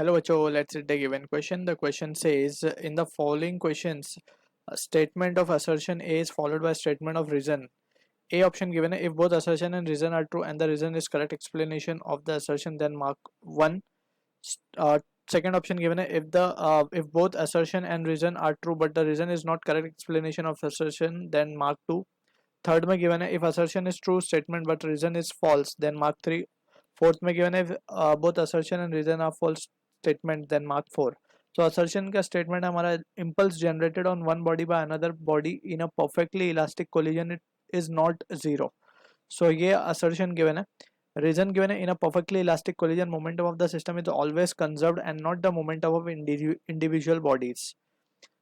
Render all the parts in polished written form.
Hello, Acho. Let's read the given question. The question says, in the following questions, a statement of assertion A is followed by a statement of reason. A option given if both assertion and reason are true and the reason is correct explanation of the assertion, then mark 1. Uh, Second option given if both assertion and reason are true but the reason is not correct explanation of assertion, then mark 2. Third में given है if assertion is true statement but reason is false, then mark 3. Fourth में given है both assertion and reason are false statement, then mark 4. So assertion का statement हमारा impulse generated on one body by another body in a perfectly elastic collision it is not zero. So ये assertion given है. Reason given है in a perfectly elastic collision momentum of the system is always conserved and not the momentum of individual bodies.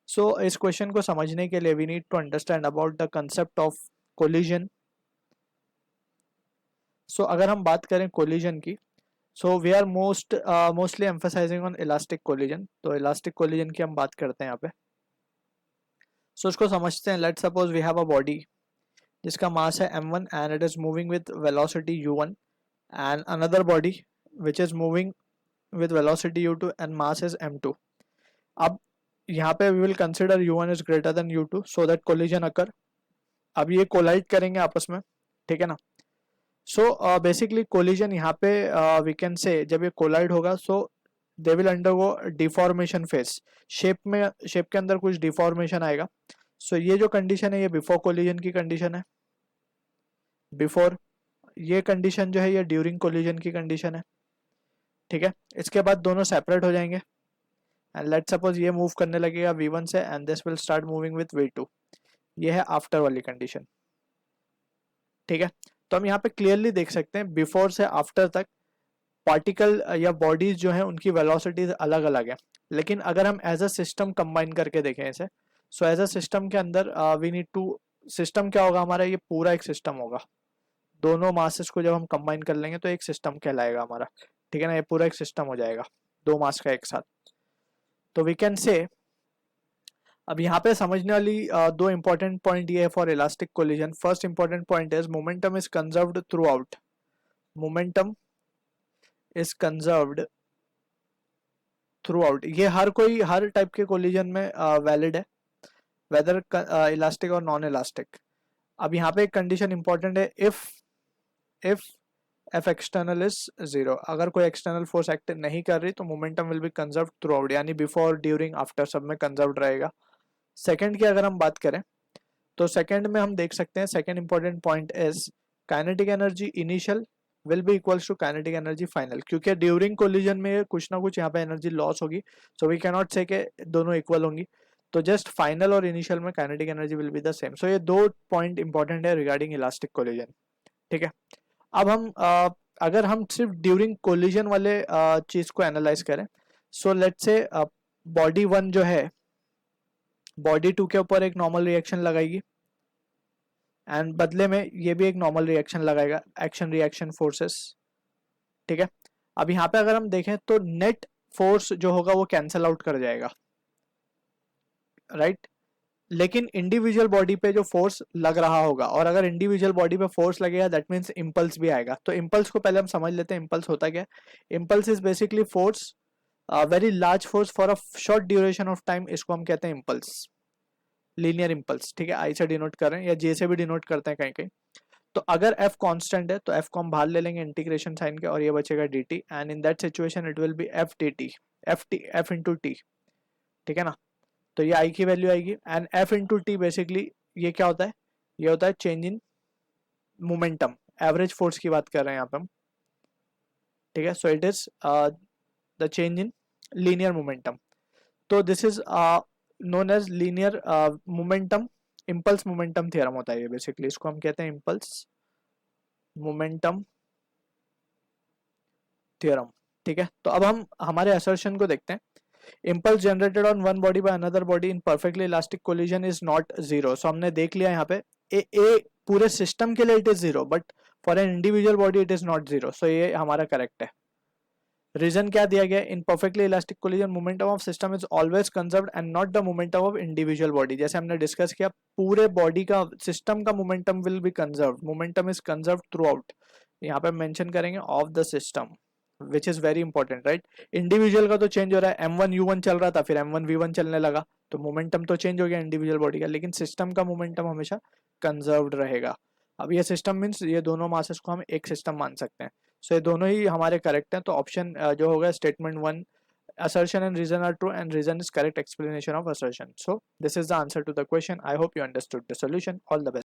So इस question को समझने के लिए we need to understand about the concept of collision. So अगर हम बात करें collision की, so we are mostly emphasizing on elastic collision. तो elastic collision की हम बात करते हैं यहाँ पे. So उसको समझते हैं. Let's suppose we have a body जिसका मास है m1 and it is moving with velocity u1 and another body which is moving with velocity u2 and mass is m2. अब यहाँ पे we will consider u1 is greater than u2 so that collision occur. अब ये collide करेंगे आपस में, ठीक है ना. सो बेसिकली कोलिजन यहाँ पे वी कैन से जब ये कोलाइड होगा so they will undergo deformation phase. Shape के अंदर कुछ डिफॉर्मेशन आएगा. सो ये जो कंडीशन है ये बिफोर कोलिजन की कंडीशन है. बिफोर ये कंडीशन जो है ये ड्यूरिंग कोलिजन की कंडीशन है, ठीक है. इसके बाद दोनों सेपरेट हो जाएंगे एंड लेट्स सपोज ये मूव करने लगेगा v1 से and this will start moving with v2. ये है आफ्टर वाली कंडीशन, ठीक है. तो हम यहाँ पे क्लियरली देख सकते हैं बिफोर से आफ्टर तक पार्टिकल या बॉडीज जो है उनकी वेलोसिटीज अलग अलग है. लेकिन अगर हम एज अ सिस्टम कंबाइन करके देखें इसे, सो एज अ सिस्टम के अंदर वी नीड टू, सिस्टम क्या होगा हमारा, ये पूरा एक सिस्टम होगा. दोनों मासेस को जब हम कंबाइन कर लेंगे तो एक सिस्टम कहलाएगा हमारा, ठीक है ना. ये पूरा एक सिस्टम हो जाएगा दो मास का एक साथ. तो वी कैन से अब यहाँ पे समझने वाली दो इंपॉर्टेंट पॉइंट ये है for elastic collision. First important point is momentum is conserved through out. Momentum is conserved through out. ये हर टाइप के कोलिजन में वैलिड है, वेदर इलास्टिक और नॉन इलास्टिक. अब यहाँ पे एक कंडीशन इंपॉर्टेंट है, if F external is zero. अगर कोई एक्सटर्नल फोर्स एक्ट नहीं कर रही तो momentum will be conserved through out, यानी बिफोर ड्यूरिंग आफ्टर सब में कंजर्व्ड रहेगा. सेकंड की अगर हम बात करें तो सेकंड में हम देख सकते हैं, second important point is kinetic energy initial will be equals to kinetic energy final. क्योंकि ड्यूरिंग कोलिजन में कुछ ना कुछ यहाँ पे एनर्जी लॉस होगी, सो वी कैन नॉट से कि दोनों इक्वल होंगी. तो जस्ट फाइनल और इनिशियल में kinetic energy will be the same. So ये दो पॉइंट इंपॉर्टेंट है रिगार्डिंग इलास्टिक कोलिजन, ठीक है. अब हम अगर हम सिर्फ ड्यूरिंग कोलिजन वाले चीज को एनालाइज करें, सो लेट्स से बॉडी 1 जो है बॉडी 2 के ऊपर एक नॉर्मल रिएक्शन लगाएगी एंड बदले में ये भी एक नॉर्मल रिएक्शन लगाएगा, एक्शन रिएक्शन फोर्सेस, ठीक है. अब यहाँ पे अगर हम देखें तो नेट फोर्स जो होगा वो कैंसल आउट कर जाएगा, राइट. लेकिन इंडिविजुअल बॉडी पे जो फोर्स लग रहा होगा, और अगर इंडिविजुअल बॉडी पे फोर्स लगेगा दैट मीन्स इंपल्स भी आएगा. तो इंपल्स को पहले हम समझ लेते हैं, इंपल्स होता क्या है. Impulse is basically force, very large force for a short duration of time. इसको हम कहते हैं इंपल्स, लीनियर इंपल्स, ठीक है. आई से डिनोट कर रहे हैं या जे से भी डिनोट करते हैं कहीं कहीं. तो अगर f कांस्टेंट है तो f को हम बाहर ले लेंगे इंटीग्रेशन साइन के और ये बचेगा dt and in that situation it will be f dt, f into T, ठीक है ना. तो ये i की वैल्यू आएगी and f into T basically ये क्या होता है, ये होता है change in momentum. Average force की बात कर रहे हैं यहाँ पे हम, ठीक है. So it is the change in linear momentum. तो this is known as linear momentum impulse momentum theorem होता है ये बेसिकली. इसको हम कहते हैं इम्पल्स मोमेंटम थ्योरम, ठीक है. तो अब हम हमारे असर्शन को देखते हैं. Impulse generated on one body by another body in perfectly elastic collision is not zero. So हमने देख लिया यहाँ पे ए पूरे सिस्टम के लिए it is zero but for an individual body it is not zero. So ये हमारा करेक्ट है. रीजन क्या दिया गया, in perfectly elastic collision momentum of system is always conserved and not the momentum of individual body. जैसे हमने discuss किया पूरे बॉडी का सिस्टम का momentum will be conserved, momentum is conserved throughout. यहाँ पे मेंशन करेंगे of the system, which is very important, right. Individual का तो चेंज हो रहा है, M1U1 चल रहा था, फिर M1V1 चलने लगा, तो मोमेंटम तो चेंज हो गया इंडिविजुअल बॉडी का, लेकिन सिस्टम का मोमेंटम हमेशा कंजर्व्ड रहेगा। अब ये सिस्टम मीन्स ये दोनों मासेस को हम एक सिस्टम मान सकते हैं। सो ये दोनों ही हमारे करेक्ट हैं, तो ऑप्शन जो होगा statement 1, assertion and reason are true and reason is correct explanation of assertion. So this is the answer to the question. I hope you understood the solution. All the best.